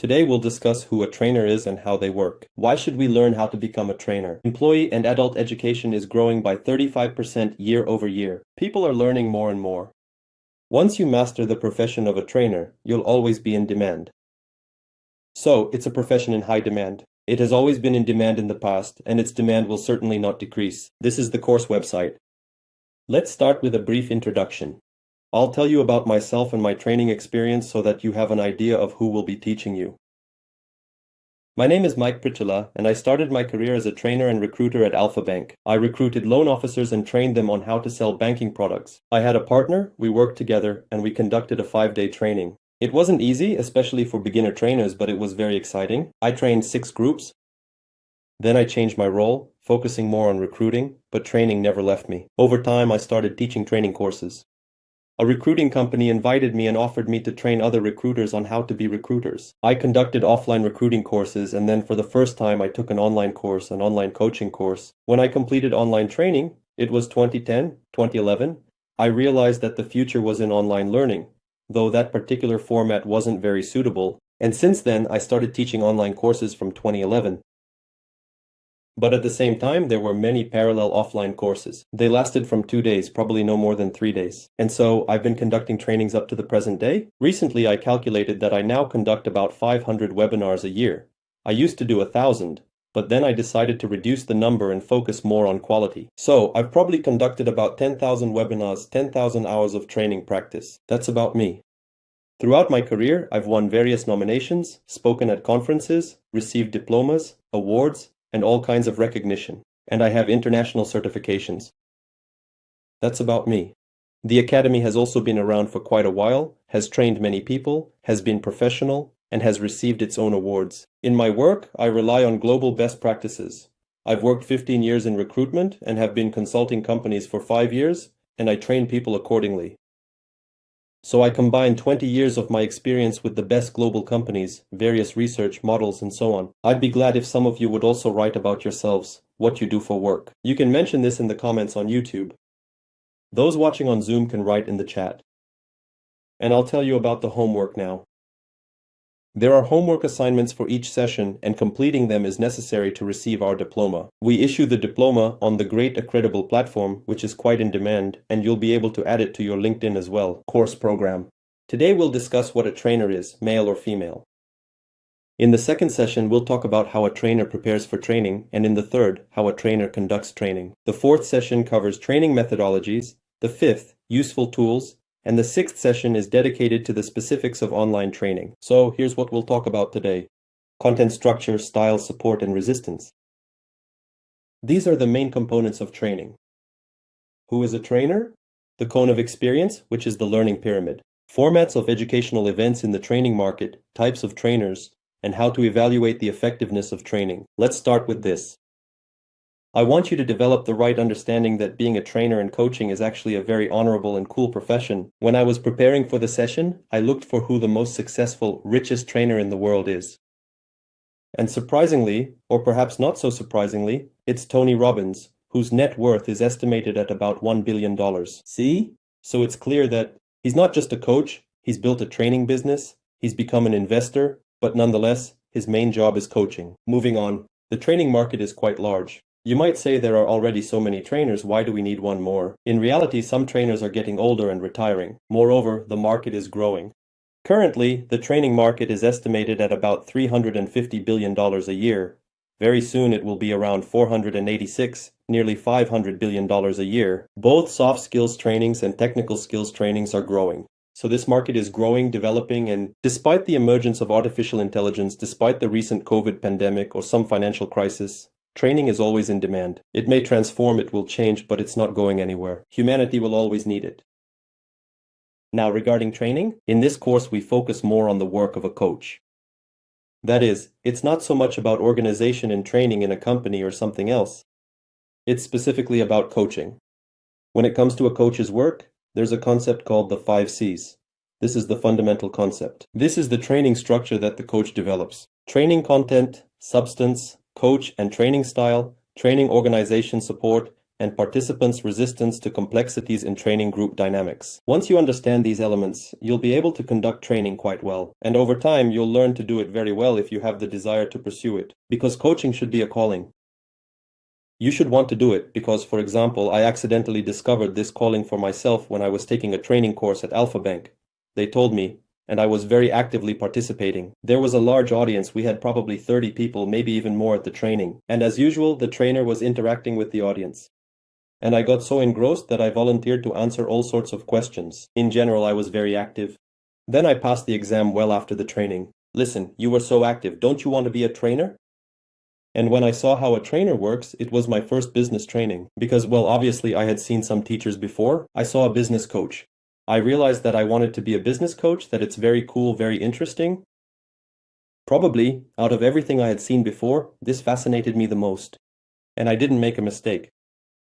Today we'll discuss who a trainer is and how they work. Why should we learn how to become a trainer? Employee and adult education is growing by 35% year over year. People are learning more and more. Once you master the profession of a trainer, you'll always be in demand. So, it's a profession in high demand. It has always been in demand in the past, and its demand will certainly not decrease. This is the course website. Let's start with a brief introduction. I'll tell you about myself and my training experience so that you have an idea of who will be teaching you. My name is Mike Pritula, and I started my career as a trainer and recruiter at Alpha Bank. I recruited loan officers and trained them on how to sell banking products. I had a partner, we worked together, and we conducted a 5-day training. It wasn't easy, especially for beginner trainers, but it was very exciting. I trained 6 groups. Then I changed my role, focusing more on recruiting, but training never left me. Over time, I started teaching training courses. A recruiting company invited me and offered me to train other recruiters on how to be recruiters. I conducted offline recruiting courses, and then for the first time I took an online course, an online coaching course. When I completed online training, it was 2010, 2011, I realized that the future was in online learning, though that particular format wasn't very suitable, and since then I started teaching online courses from 2011. But at the same time, there were many parallel offline courses. They lasted from 2 days, probably no more than 3 days. And so I've been conducting trainings up to the present day. Recently, I calculated that I now conduct about 500 webinars a year. I used to do 1,000, but then I decided to reduce the number and focus more on quality. So I've probably conducted about 10,000 webinars, 10,000 hours of training practice. That's about me. Throughout my career, I've won various nominations, spoken at conferences, received diplomas, awards, and all kinds of recognition, and I have international certifications. That's about me. The Academy has also been around for quite a while, has trained many people, has been professional, and has received its own awards. In my work, I rely on global best practices. I've worked 15 years in recruitment and have been consulting companies for 5 years, and I train people accordingly. So I combine 20 years of my experience with the best global companies, various research models, and so on. I'd be glad if some of you would also write about yourselves, what you do for work. You can mention this in the comments on YouTube. Those watching on Zoom can write in the chat. And I'll tell you about the homework now. There are homework assignments for each session, and completing them is necessary to receive our diploma. We issue the diploma on the Great Accreditable platform, which is quite in demand, and you'll be able to add it to your LinkedIn as well. Course program. Today we'll discuss what a trainer is, male or female. In the second session, we'll talk about how a trainer prepares for training, and in the third, how a trainer conducts training. The fourth session covers training methodologies, the fifth, useful tools, and the sixth session is dedicated to the specifics of online training. So here's what we'll talk about today. Content structure, style, support, and resistance. These are the main components of training. Who is a trainer? The cone of experience, which is the learning pyramid. Formats of educational events in the training market, types of trainers, and how to evaluate the effectiveness of training. Let's start with this. I want you to develop the right understanding that being a trainer and coaching is actually a very honorable and cool profession. When I was preparing for the session, I looked for who the most successful, richest trainer in the world is. And surprisingly, or perhaps not so surprisingly, it's Tony Robbins, whose net worth is estimated at about $1 billion. See? So it's clear that he's not just a coach, he's built a training business, he's become an investor, but nonetheless, his main job is coaching. Moving on, the training market is quite large. You might say there are already so many trainers, why do we need one more? In reality, some trainers are getting older and retiring. Moreover, the market is growing. Currently, the training market is estimated at about $350 billion a year. Very soon it will be around 486, nearly $500 billion a year. Both soft skills trainings and technical skills trainings are growing. So this market is growing, developing, and despite the emergence of artificial intelligence, despite the recent COVID pandemic or some financial crisis, training is always in demand. It may transform, it will change, but it's not going anywhere. Humanity will always need it. Now, regarding training, in this course we focus more on the work of a coach. That is, it's not so much about organization and training in a company or something else. It's specifically about coaching. When it comes to a coach's work, there's a concept called the 5 C's. This is the fundamental concept. This is the training structure that the coach develops. Training content, substance, coach and training style, training organization support, and participants' resistance to complexities in training group dynamics. Once you understand these elements, you'll be able to conduct training quite well, and over time you'll learn to do it very well if you have the desire to pursue it, because coaching should be a calling. You should want to do it because, for example, I accidentally discovered this calling for myself when I was taking a training course at Alpha Bank. They told me, and I was very actively participating. There was a large audience, we had probably 30 people, maybe even more at the training, and as usual, the trainer was interacting with the audience. And I got so engrossed that I volunteered to answer all sorts of questions. In general, I was very active. Then I passed the exam well after the training. Listen, you were so active, don't you want to be a trainer? And when I saw how a trainer works, it was my first business training. Because, well, obviously I had seen some teachers before. I saw a business coach. I realized that I wanted to be a business coach, that it's very cool, very interesting. Probably, out of everything I had seen before, this fascinated me the most. And I didn't make a mistake.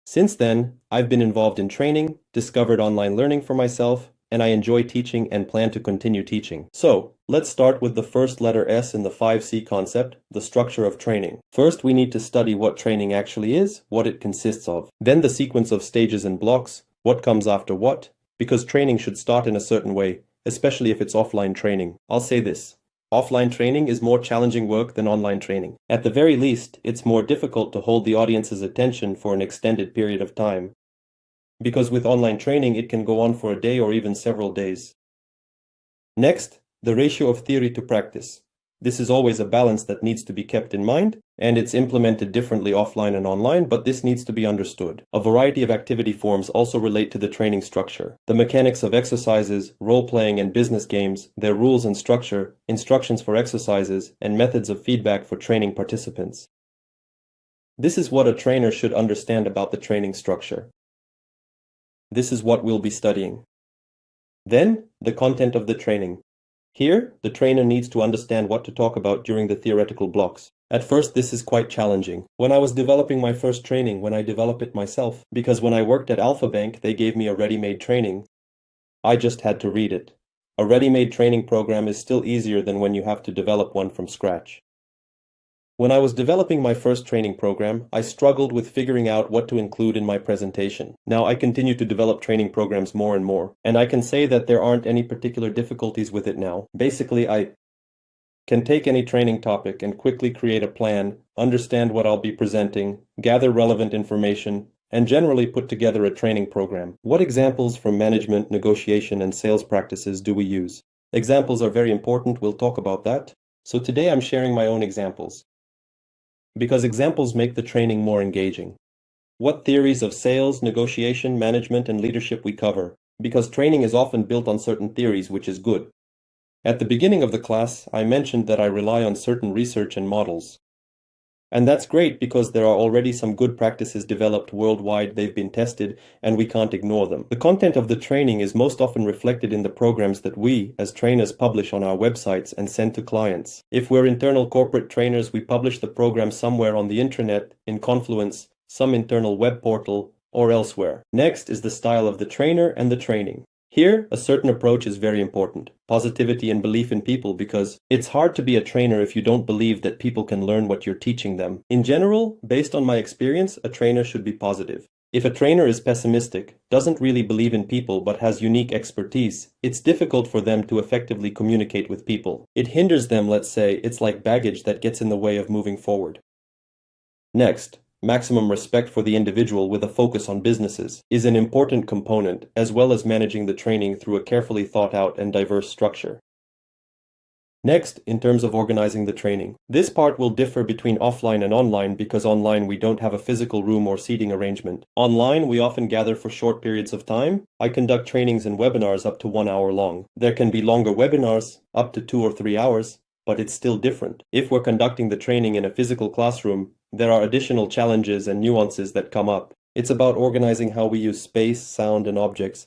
Since then, I've been involved in training, discovered online learning for myself, and I enjoy teaching and plan to continue teaching. So, let's start with the first letter S in the 5C concept, the structure of training. First, we need to study what training actually is, what it consists of. Then the sequence of stages and blocks, what comes after what, because training should start in a certain way, especially if it's offline training. I'll say this. Offline training is more challenging work than online training. At the very least, it's more difficult to hold the audience's attention for an extended period of time. Because with online training, it can go on for a day or even several days. Next, the ratio of theory to practice. This is always a balance that needs to be kept in mind, and it's implemented differently offline and online, but this needs to be understood. A variety of activity forms also relate to the training structure. The mechanics of exercises, role-playing and business games, their rules and structure, instructions for exercises, and methods of feedback for training participants. This is what a trainer should understand about the training structure. This is what we'll be studying. Then, the content of the training. Here, the trainer needs to understand what to talk about during the theoretical blocks. At first, this is quite challenging. When I was developing my first training, when I developed it myself, because when I worked at Alpha Bank, they gave me a ready-made training. I just had to read it. A ready-made training program is still easier than when you have to develop one from scratch. When I was developing my first training program, I struggled with figuring out what to include in my presentation. Now I continue to develop training programs more and more, and I can say that there aren't any particular difficulties with it now. Basically, I can take any training topic and quickly create a plan, understand what I'll be presenting, gather relevant information, and generally put together a training program. What examples from management, negotiation, and sales practices do we use? Examples are very important, we'll talk about that. So today I'm sharing my own examples, because examples make the training more engaging. What theories of sales, negotiation, management, and leadership we cover, because training is often built on certain theories, which is good. At the beginning of the class, I mentioned that I rely on certain research and models. And that's great because there are already some good practices developed worldwide, they've been tested, and we can't ignore them. The content of the training is most often reflected in the programs that we, as trainers, publish on our websites and send to clients. If we're internal corporate trainers, we publish the program somewhere on the internet, in Confluence, some internal web portal, or elsewhere. Next is the style of the trainer and the training. Here, a certain approach is very important, positivity and belief in people, because it's hard to be a trainer if you don't believe that people can learn what you're teaching them. In general, based on my experience, a trainer should be positive. If a trainer is pessimistic, doesn't really believe in people but has unique expertise, it's difficult for them to effectively communicate with people. It hinders them, let's say, it's like baggage that gets in the way of moving forward. Next, maximum respect for the individual with a focus on businesses is an important component, as well as managing the training through a carefully thought out and diverse structure. Next, in terms of organizing the training. This part will differ between offline and online because online we don't have a physical room or seating arrangement. Online, we often gather for short periods of time. I conduct trainings and webinars up to 1 hour long. There can be longer webinars, up to 2 or 3 hours, but it's still different. If we're conducting the training in a physical classroom, there are additional challenges and nuances that come up. It's about organizing how we use space, sound, and objects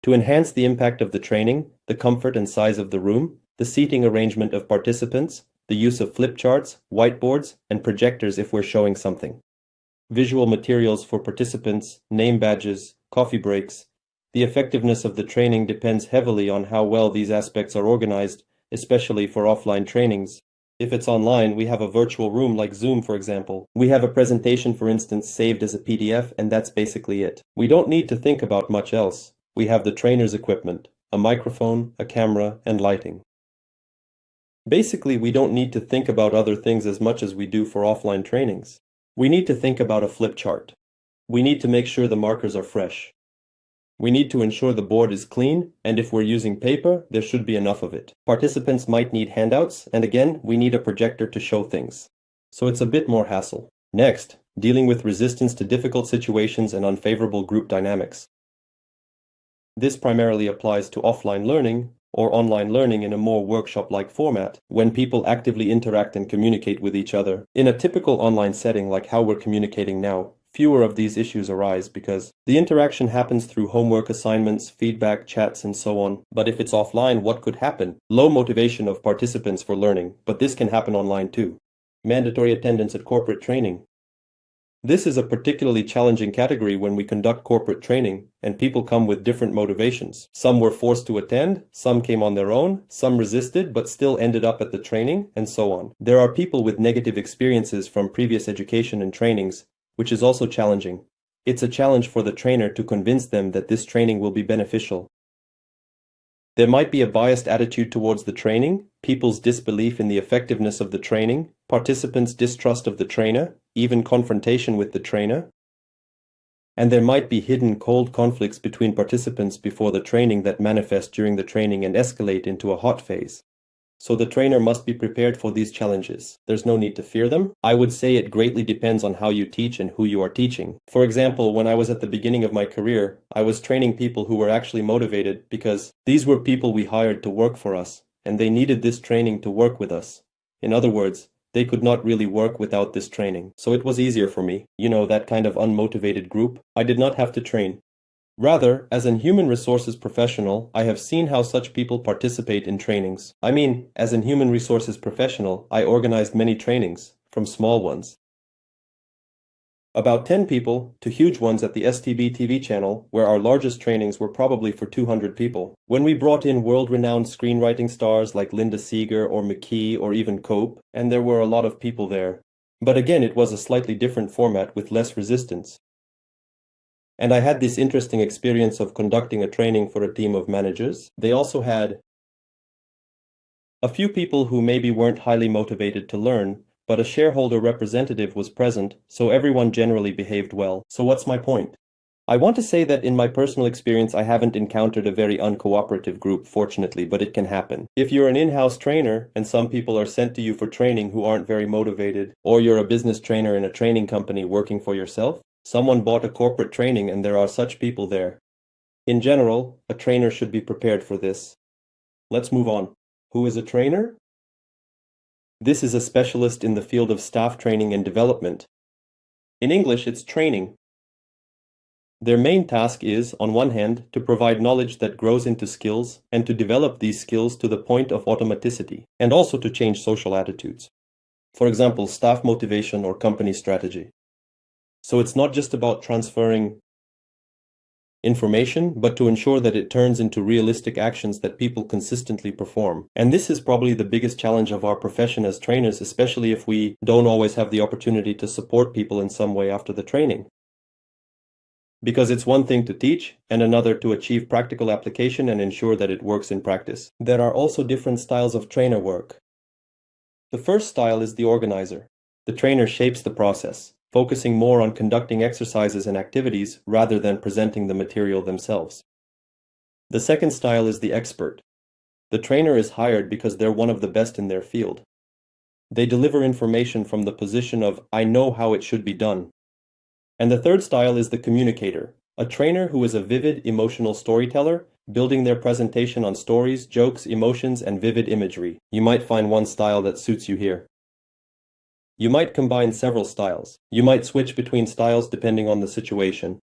to enhance the impact of the training, the comfort and size of the room, the seating arrangement of participants, the use of flip charts, whiteboards, and projectors if we're showing something. Visual materials for participants, name badges, coffee breaks. The effectiveness of the training depends heavily on how well these aspects are organized, especially for offline trainings. If it's online, we have a virtual room like Zoom, for example. We have a presentation, for instance, saved as a PDF, and that's basically it. We don't need to think about much else. We have the trainer's equipment, a microphone, a camera, and lighting. Basically, we don't need to think about other things as much as we do for offline trainings. We need to think about a flip chart. We need to make sure the markers are fresh. We need to ensure the board is clean, and if we're using paper, there should be enough of it. Participants might need handouts, and again, we need a projector to show things. So it's a bit more hassle. Next, dealing with resistance to difficult situations and unfavorable group dynamics. This primarily applies to offline learning or online learning in a more workshop-like format, when people actively interact and communicate with each other. In a typical online setting like how we're communicating now, fewer of these issues arise because the interaction happens through homework assignments, feedback, chats, and so on. But if it's offline, what could happen? Low motivation of participants for learning, but this can happen online too. Mandatory attendance at corporate training. This is a particularly challenging category when we conduct corporate training, and people come with different motivations. Some were forced to attend, some came on their own, some resisted but still ended up at the training, and so on. There are people with negative experiences from previous education and trainings, which is also challenging. It's a challenge for the trainer to convince them that this training will be beneficial. There might be a biased attitude towards the training, people's disbelief in the effectiveness of the training, participants' distrust of the trainer, even confrontation with the trainer. And there might be hidden cold conflicts between participants before the training that manifest during the training and escalate into a hot phase. So the trainer must be prepared for these challenges. There's no need to fear them. I would say it greatly depends on how you teach and who you are teaching. For example, when I was at the beginning of my career, I was training people who were actually motivated because these were people we hired to work for us, and they needed this training to work with us. In other words, they could not really work without this training. So it was easier for me. You know, that kind of unmotivated group. I did not have to train. Rather, as an human resources professional, I have seen how such people participate in trainings. I mean, as an human resources professional, I organized many trainings, from small ones, about 10 people, to huge ones at the STB TV channel, where our largest trainings were probably for 200 people. When we brought in world-renowned screenwriting stars like Linda Seeger or McKee or even Cope, and there were a lot of people there. But again, it was a slightly different format with less resistance. And I had this interesting experience of conducting a training for a team of managers. They also had a few people who maybe weren't highly motivated to learn, but a shareholder representative was present, so everyone generally behaved well. So what's my point? I want to say that in my personal experience, I haven't encountered a very uncooperative group, fortunately, but it can happen. If you're an in-house trainer and some people are sent to you for training who aren't very motivated, or you're a business trainer in a training company working for yourself, someone bought a corporate training and there are such people there. In general, a trainer should be prepared for this. Let's move on. Who is a trainer? This is a specialist in the field of staff training and development. In English, it's training. Their main task is, on one hand, to provide knowledge that grows into skills and to develop these skills to the point of automaticity, and also to change social attitudes. For example, staff motivation or company strategy. So it's not just about transferring information, but to ensure that it turns into realistic actions that people consistently perform. And this is probably the biggest challenge of our profession as trainers, especially if we don't always have the opportunity to support people in some way after the training. Because it's one thing to teach and another to achieve practical application and ensure that it works in practice. There are also different styles of trainer work. The first style is the organizer. The trainer shapes the process, focusing more on conducting exercises and activities rather than presenting the material themselves. The second style is the expert. The trainer is hired because they're one of the best in their field. They deliver information from the position of, I know how it should be done. And the third style is the communicator, a trainer who is a vivid, emotional storyteller, building their presentation on stories, jokes, emotions, and vivid imagery. You might find one style that suits you here. You might combine several styles. You might switch between styles depending on the situation.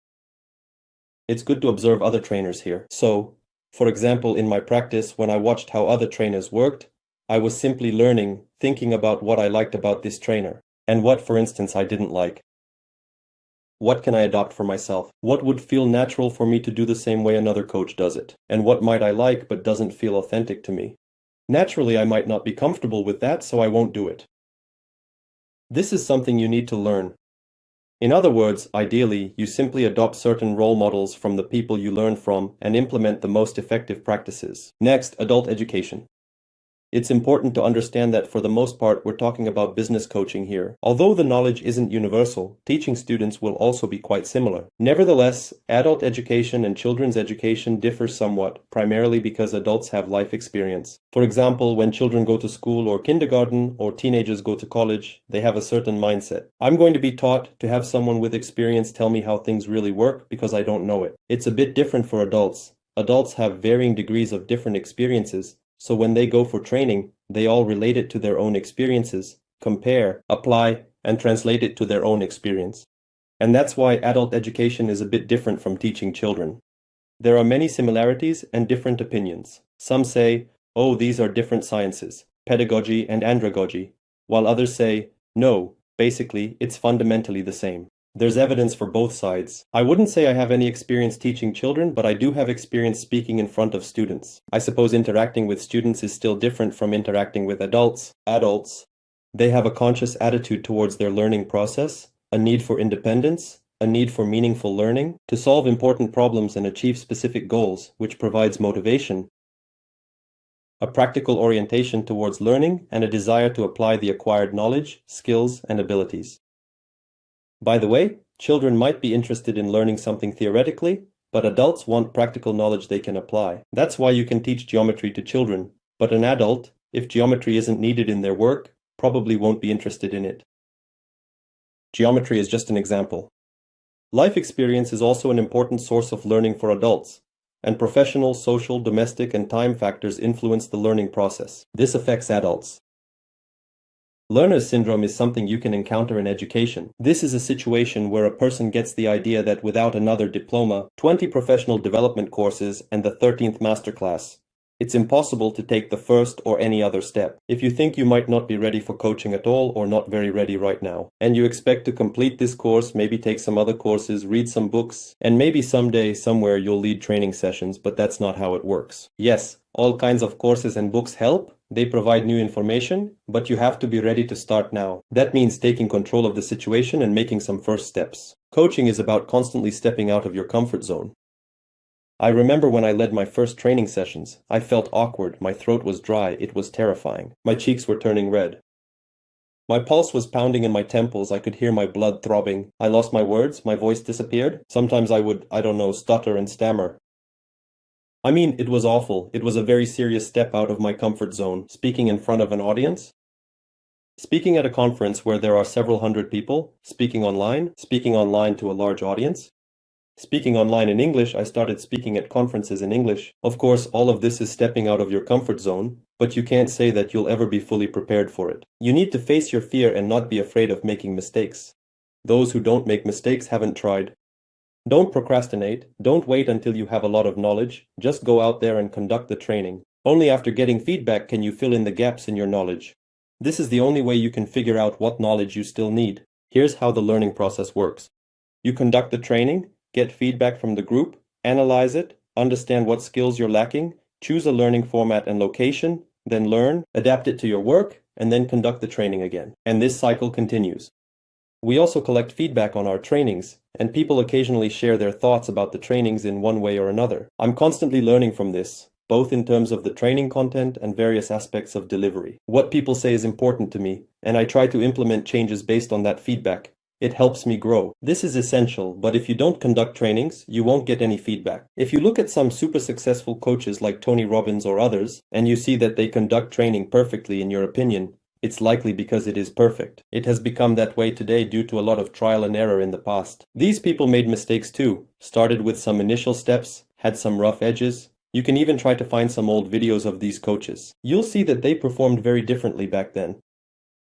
It's good to observe other trainers here. So, for example, in my practice, when I watched how other trainers worked, I was simply learning, thinking about what I liked about this trainer, and what, for instance, I didn't like. What can I adopt for myself? What would feel natural for me to do the same way another coach does it? And what might I like but doesn't feel authentic to me? Naturally, I might not be comfortable with that, so I won't do it. This is something you need to learn. In other words, ideally, you simply adopt certain role models from the people you learn from and implement the most effective practices. Next, adult education. It's important to understand that for the most part, we're talking about business coaching here. Although the knowledge isn't universal, teaching students will also be quite similar. Nevertheless, adult education and children's education differ somewhat, primarily because adults have life experience. For example, when children go to school or kindergarten, or teenagers go to college, they have a certain mindset. I'm going to be taught to have someone with experience tell me how things really work because I don't know it. It's a bit different for adults. Adults have varying degrees of different experiences, so when they go for training, they all relate it to their own experiences, compare, apply, and translate it to their own experience. And that's why adult education is a bit different from teaching children. There are many similarities and different opinions. Some say, oh, these are different sciences, pedagogy and andragogy, while others say, no, basically, it's fundamentally the same. There's evidence for both sides. I wouldn't say I have any experience teaching children, but I do have experience speaking in front of students. I suppose interacting with students is still different from interacting with adults. Adults, they have a conscious attitude towards their learning process, a need for independence, a need for meaningful learning, to solve important problems and achieve specific goals, which provides motivation, a practical orientation towards learning, and a desire to apply the acquired knowledge, skills, and abilities. By the way, children might be interested in learning something theoretically, but adults want practical knowledge they can apply. That's why you can teach geometry to children, but an adult, if geometry isn't needed in their work, probably won't be interested in it. Geometry is just an example. Life experience is also an important source of learning for adults, and professional, social, domestic, and time factors influence the learning process. This affects adults. Learner's syndrome is something you can encounter in education. This is a situation where a person gets the idea that without another diploma, 20 professional development courses, and the 13th masterclass, it's impossible to take the first or any other step. If you think you might not be ready for coaching at all or not very ready right now, and you expect to complete this course, maybe take some other courses, read some books, and maybe someday, somewhere you'll lead training sessions, but that's not how it works. Yes, all kinds of courses and books help. They provide new information, but you have to be ready to start now. That means taking control of the situation and making some first steps. Coaching is about constantly stepping out of your comfort zone. I remember when I led my first training sessions, I felt awkward, my throat was dry, it was terrifying. My cheeks were turning red. My pulse was pounding in my temples, I could hear my blood throbbing. I lost my words, my voice disappeared. Sometimes I would, stutter and stammer. I mean, it was awful. It was a very serious step out of my comfort zone, speaking in front of an audience. Speaking at a conference where there are several hundred people, speaking online to a large audience. Speaking online in English, I started speaking at conferences in English. Of course, all of this is stepping out of your comfort zone, but you can't say that you'll ever be fully prepared for it. You need to face your fear and not be afraid of making mistakes. Those who don't make mistakes haven't tried. Don't procrastinate, don't wait until you have a lot of knowledge, just go out there and conduct the training. Only after getting feedback can you fill in the gaps in your knowledge. This is the only way you can figure out what knowledge you still need. Here's how the learning process works. You conduct the training, get feedback from the group, analyze it, understand what skills you're lacking, choose a learning format and location, then learn, adapt it to your work, and then conduct the training again. And this cycle continues. We also collect feedback on our trainings, and people occasionally share their thoughts about the trainings in one way or another. I'm constantly learning from this, both in terms of the training content and various aspects of delivery. What people say is important to me, and I try to implement changes based on that feedback. It helps me grow. This is essential, but if you don't conduct trainings, you won't get any feedback. If you look at some super successful coaches like Tony Robbins or others, and you see that they conduct training perfectly in your opinion, it's likely because it is perfect. It has become that way today due to a lot of trial and error in the past. These people made mistakes too, started with some initial steps, had some rough edges. You can even try to find some old videos of these coaches. You'll see that they performed very differently back then.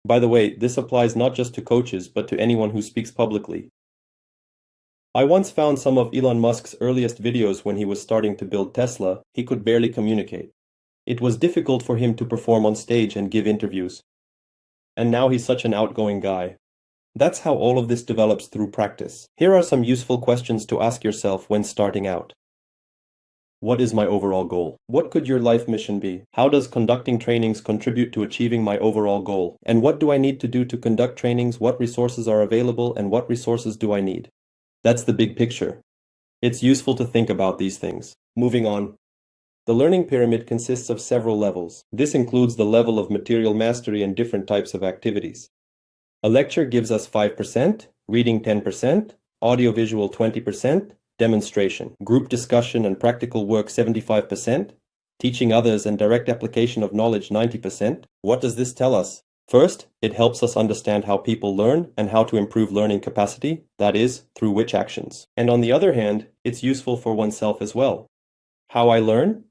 By the way, this applies not just to coaches, but to anyone who speaks publicly. I once found some of Elon Musk's earliest videos when he was starting to build Tesla. He could barely communicate. It was difficult for him to perform on stage and give interviews. And now he's such an outgoing guy. That's how all of this develops through practice. Here are some useful questions to ask yourself when starting out. What is my overall goal? What could your life mission be? How does conducting trainings contribute to achieving my overall goal? And what do I need to do to conduct trainings? What resources are available and what resources do I need? That's the big picture. It's useful to think about these things. Moving on. The learning pyramid consists of several levels. This includes the level of material mastery and different types of activities. A lecture gives us 5%, reading 10%, audiovisual 20%, demonstration, group discussion and practical work 75%, teaching others and direct application of knowledge 90%. What does this tell us? First, it helps us understand how people learn and how to improve learning capacity, that is, through which actions. And on the other hand, it's useful for oneself as well. How I learn?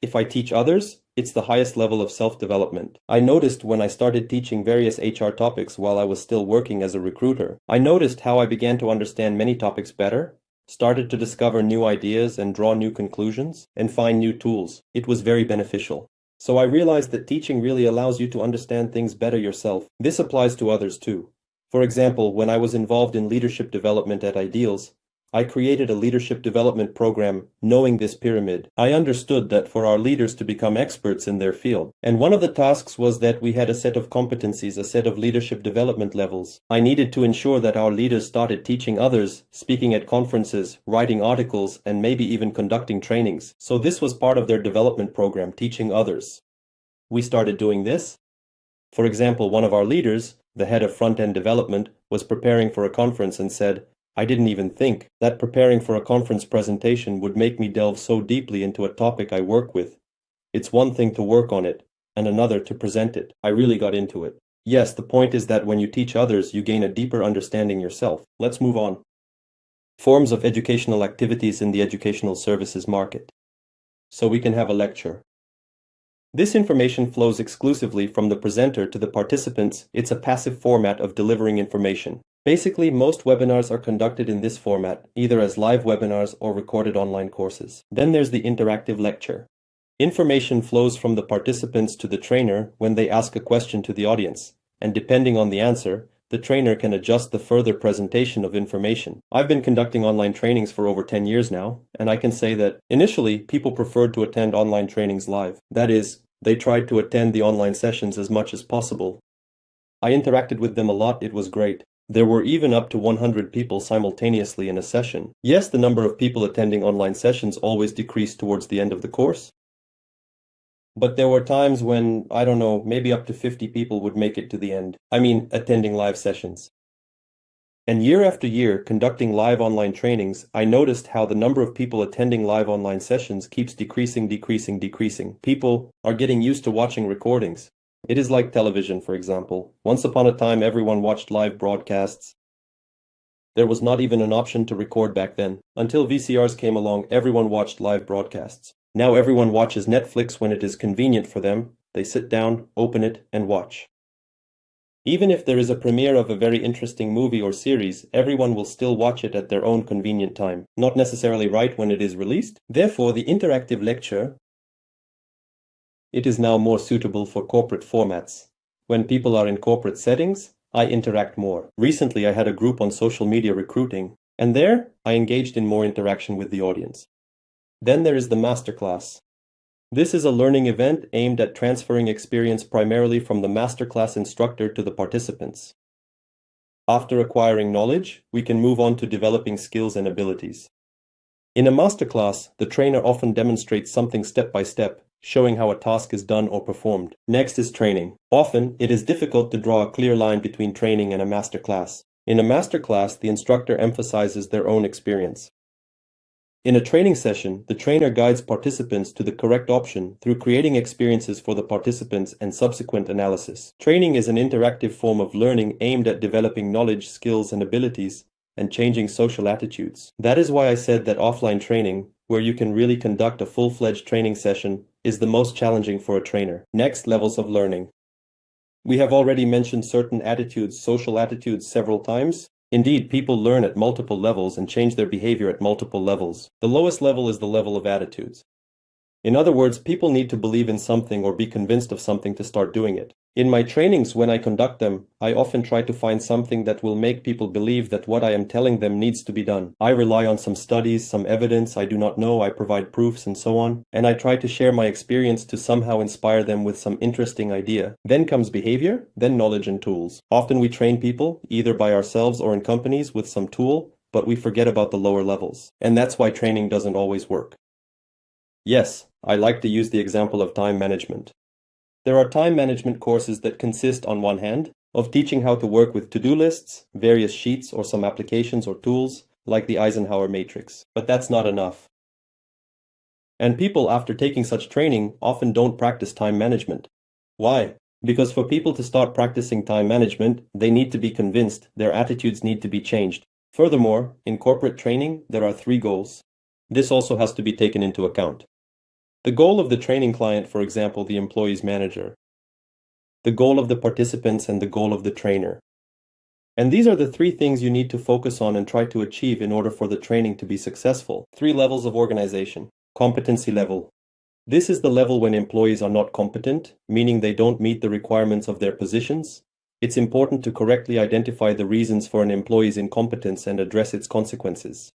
If I teach others, it's the highest level of self-development. I noticed when I started teaching various HR topics while I was still working as a recruiter, I noticed how I began to understand many topics better, started to discover new ideas and draw new conclusions, and find new tools. It was very beneficial. So I realized that teaching really allows you to understand things better yourself. This applies to others too. For example, when I was involved in leadership development at Ideals, I created a leadership development program knowing this pyramid. I understood that for our leaders to become experts in their field, and one of the tasks was that we had a set of competencies, a set of leadership development levels. I needed to ensure that our leaders started teaching others, speaking at conferences, writing articles, and maybe even conducting trainings. So this was part of their development program, teaching others. We started doing this. For example, one of our leaders, the head of front-end development, was preparing for a conference and said, I didn't even think that preparing for a conference presentation would make me delve so deeply into a topic I work with. It's one thing to work on it, and another to present it. I really got into it. Yes, the point is that when you teach others, you gain a deeper understanding yourself. Let's move on. Forms of educational activities in the educational services market. So we can have a lecture. This information flows exclusively from the presenter to the participants. It's a passive format of delivering information. Basically, most webinars are conducted in this format, either as live webinars or recorded online courses. Then there's the interactive lecture. Information flows from the participants to the trainer when they ask a question to the audience, and depending on the answer, the trainer can adjust the further presentation of information. I've been conducting online trainings for over 10 years now, and I can say that initially people preferred to attend online trainings live. That is, they tried to attend the online sessions as much as possible. I interacted with them a lot. It was great. There were even up to 100 people simultaneously in a session. Yes, the number of people attending online sessions always decreased towards the end of the course. But there were times when, I don't know, maybe up to 50 people would make it to the end. I mean, attending live sessions. And year after year, conducting live online trainings, I noticed how the number of people attending live online sessions keeps decreasing. People are getting used to watching recordings. It is like television, for example. Once upon a time, everyone watched live broadcasts. There was not even an option to record back then. Until VCRs came along, everyone watched live broadcasts. Now everyone watches Netflix when it is convenient for them. They sit down, open it, and watch. Even if there is a premiere of a very interesting movie or series, everyone will still watch it at their own convenient time, not necessarily right when it is released. Therefore, the interactive lecture, it is now more suitable for corporate formats. When people are in corporate settings, I interact more. Recently, I had a group on social media recruiting, and there, I engaged in more interaction with the audience. Then there is the masterclass. This is a learning event aimed at transferring experience primarily from the masterclass instructor to the participants. After acquiring knowledge, we can move on to developing skills and abilities. In a masterclass, the trainer often demonstrates something step by step, showing how a task is done or performed. Next is training. Often, it is difficult to draw a clear line between training and a masterclass. In a masterclass, the instructor emphasizes their own experience. In a training session, the trainer guides participants to the correct option through creating experiences for the participants and subsequent analysis. Training is an interactive form of learning aimed at developing knowledge, skills, and abilities, and changing social attitudes. That is why I said that offline training, where you can really conduct a full-fledged training session, is the most challenging for a trainer. Next, levels of learning. We have already mentioned certain attitudes, social attitudes, several times. Indeed, people learn at multiple levels and change their behavior at multiple levels. The lowest level is the level of attitudes. In other words, people need to believe in something or be convinced of something to start doing it. In my trainings, when I conduct them, I often try to find something that will make people believe that what I am telling them needs to be done. I rely on some studies, some evidence I do not know, I provide proofs and so on, and I try to share my experience to somehow inspire them with some interesting idea. Then comes behavior, then knowledge and tools. Often we train people, either by ourselves or in companies with some tool, but we forget about the lower levels. And that's why training doesn't always work. Yes, I like to use the example of time management. There are time management courses that consist, on one hand, of teaching how to work with to-do lists, various sheets or some applications or tools, like the Eisenhower matrix. But that's not enough. And people, after taking such training, often don't practice time management. Why? Because for people to start practicing time management, they need to be convinced, their attitudes need to be changed. Furthermore, in corporate training, there are 3 goals. This also has to be taken into account. The goal of the training client, for example, the employee's manager. The goal of the participants and the goal of the trainer. And these are the 3 things you need to focus on and try to achieve in order for the training to be successful. 3 levels of organization. Competency level. This is the level when employees are not competent, meaning they don't meet the requirements of their positions. It's important to correctly identify the reasons for an employee's incompetence and address its consequences.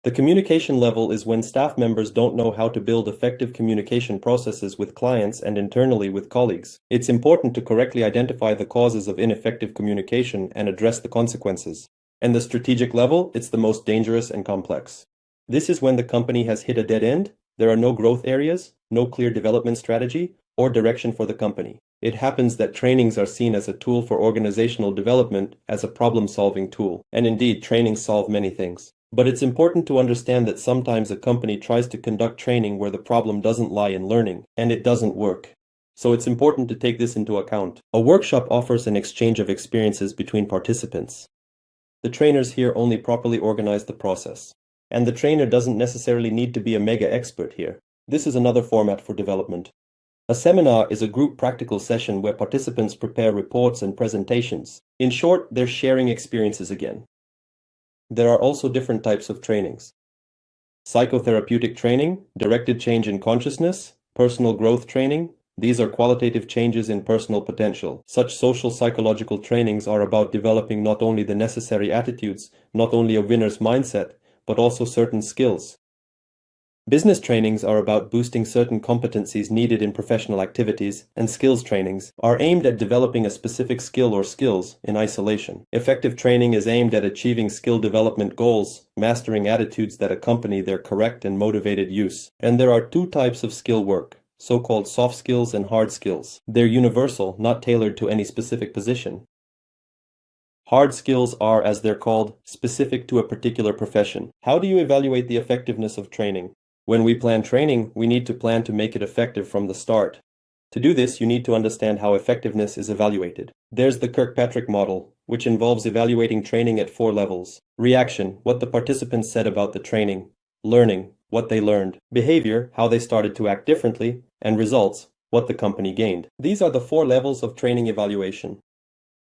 The communication level is when staff members don't know how to build effective communication processes with clients and internally with colleagues. It's important to correctly identify the causes of ineffective communication and address the consequences. And the strategic level, it's the most dangerous and complex. This is when the company has hit a dead end, there are no growth areas, no clear development strategy, or direction for the company. It happens that trainings are seen as a tool for organizational development, as a problem-solving tool. And indeed, trainings solve many things. But it's important to understand that sometimes a company tries to conduct training where the problem doesn't lie in learning, and it doesn't work. So it's important to take this into account. A workshop offers an exchange of experiences between participants. The trainers here only properly organize the process. And the trainer doesn't necessarily need to be a mega expert here. This is another format for development. A seminar is a group practical session where participants prepare reports and presentations. In short, they're sharing experiences again. There are also different types of trainings. Psychotherapeutic training, directed change in consciousness, personal growth training. These are qualitative changes in personal potential. Such social psychological trainings are about developing not only the necessary attitudes, not only a winner's mindset, but also certain skills. Business trainings are about boosting certain competencies needed in professional activities, and skills trainings are aimed at developing a specific skill or skills in isolation. Effective training is aimed at achieving skill development goals, mastering attitudes that accompany their correct and motivated use. And there are 2 types of skill work, so-called soft skills and hard skills. They're universal, not tailored to any specific position. Hard skills are, as they're called, specific to a particular profession. How do you evaluate the effectiveness of training? When we plan training, we need to plan to make it effective from the start. To do this, you need to understand how effectiveness is evaluated. There's the Kirkpatrick model, which involves evaluating training at 4 levels. Reaction, what the participants said about the training. Learning, what they learned. Behavior, how they started to act differently. And results, what the company gained. These are the 4 levels of training evaluation.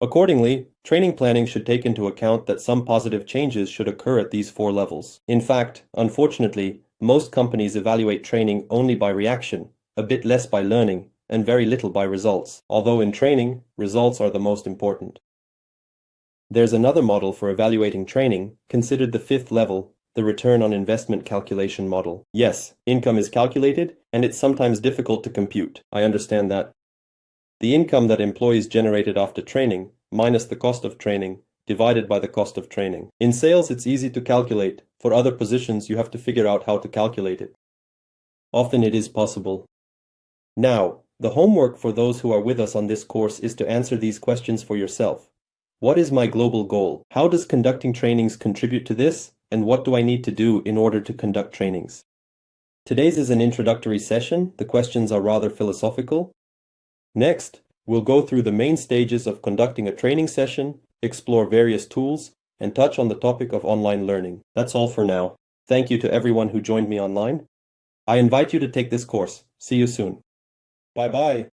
Accordingly, training planning should take into account that some positive changes should occur at these 4 levels. In fact, unfortunately, most companies evaluate training only by reaction, a bit less by learning, and very little by results. Although in training, results are the most important. There's another model for evaluating training, considered the 5th level, the return on investment calculation model. Yes, income is calculated, and it's sometimes difficult to compute. I understand that. The income that employees generated after training, minus the cost of training, divided by the cost of training. In sales, it's easy to calculate. For other positions, you have to figure out how to calculate it. Often it is possible. Now, the homework for those who are with us on this course is to answer these questions for yourself. What is my global goal? How does conducting trainings contribute to this? And what do I need to do in order to conduct trainings? Today's is an introductory session. The questions are rather philosophical. Next, we'll go through the main stages of conducting a training session, explore various tools, and touch on the topic of online learning. That's all for now. Thank you to everyone who joined me online. I invite you to take this course. See you soon. Bye-bye.